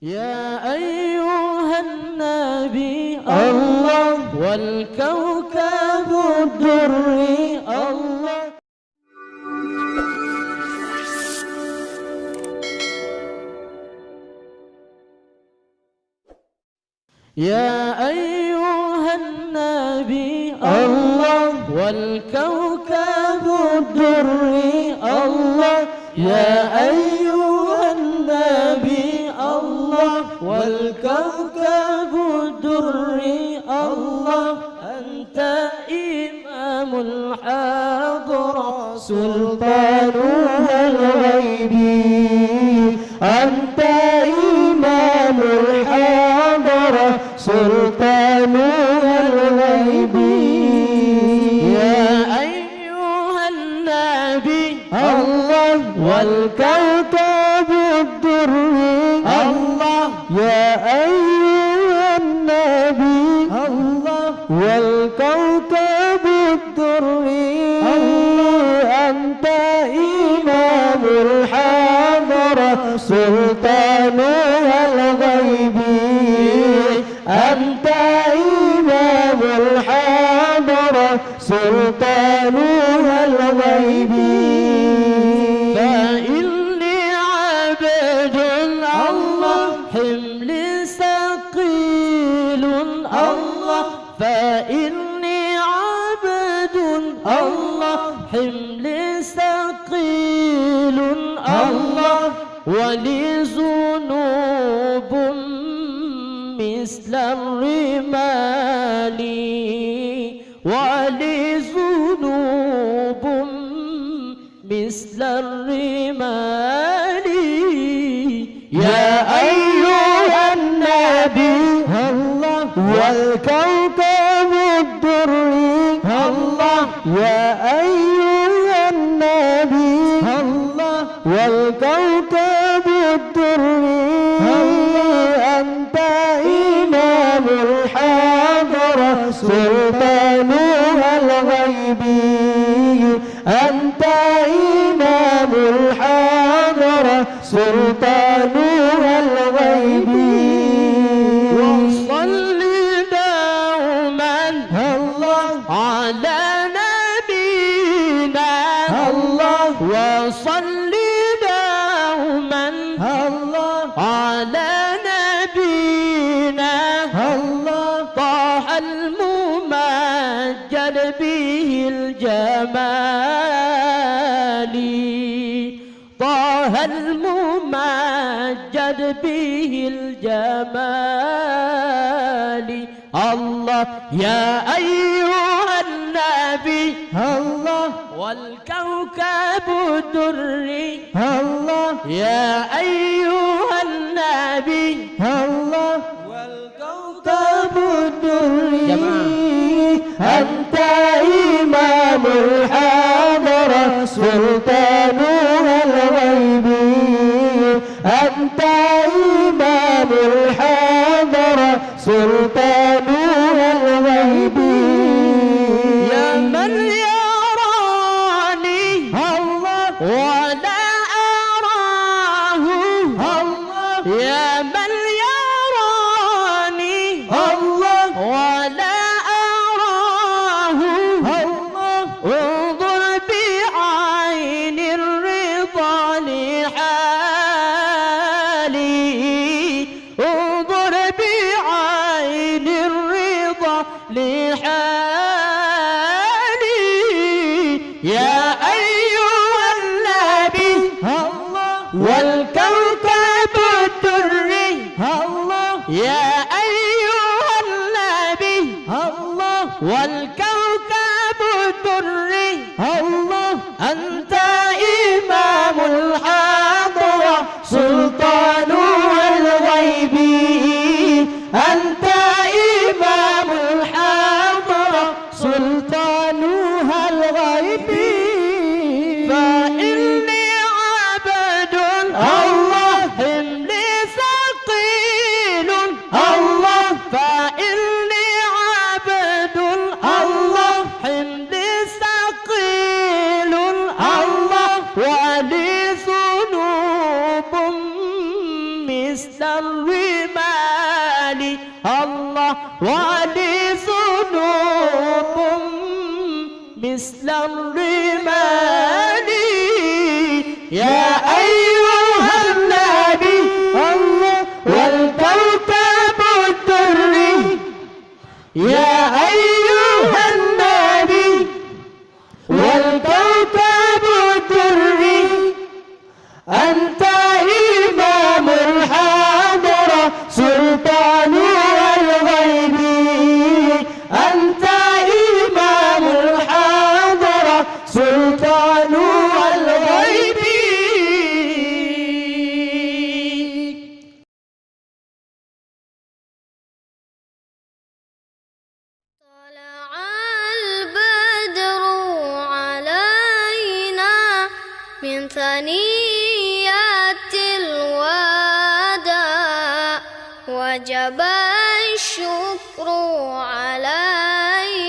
يا أيها النبي الله والكوكب الدري الله. يا أيها النبي الله والكوكب الدري الله. يا أيها النبي الله والكوكب الدري الله. أنت إمام الحاضرة سلطانها الغيبي. أنت إمام الحاضرة سلطانها الغيبي. يا أيها النبي الله والكوكب الدري الله. يا أيها النبي الله والكوكب الدري الله. أنت إمام الحاضرة سلطانها الغيبي. أنت إمام الحاضرة سلطانها الغيبي. فإني عبد الله حملي ثقيل الله. فإني عبد الله حملي ثقيل الله. ولي ذنوب مثل الرمال. ولي ذنوب مثل الرمال. يا أيها النبي الله والكوكب الدري الله. يا أيها النبي الله والكوكب الدري الله. أنت إمام الحاضرة سلطانها الغيبي. أنت إمام الحاضرة سلطانها الغيبي. وصل دوما الله على نبينا الله. وصل دوما الله على نبينا الله. طه الممجد به الجمال. طه الممجد به الجمال الله. يا أيها النبي الله والكوكب الدري الله. يا أيها النبي الله والكوكب الدري. أنت إمام الحاضرة سلطانها الغيبي. أنت إمام الحاضرة سلطانها الغيبي. يا من يراني الله ولا أراه الله. يا من يراني الله ولا أراه الله. انظر بعين الرضا لحالي. انظر بعين الرضا لحالي. يا أيها النبي الله والكوكب الدري الرمال الله ولي ذنوب مثل الرمال يا أيها النبي الله والكوكب الدري يا أيها النبي والكوكب الدري أنت إمام الحاضرة سلطان الغيب أنت إمام الحاضرة سلطان الغيب طلع البدر علينا من ثنيات الوداع وجب الشكر علينا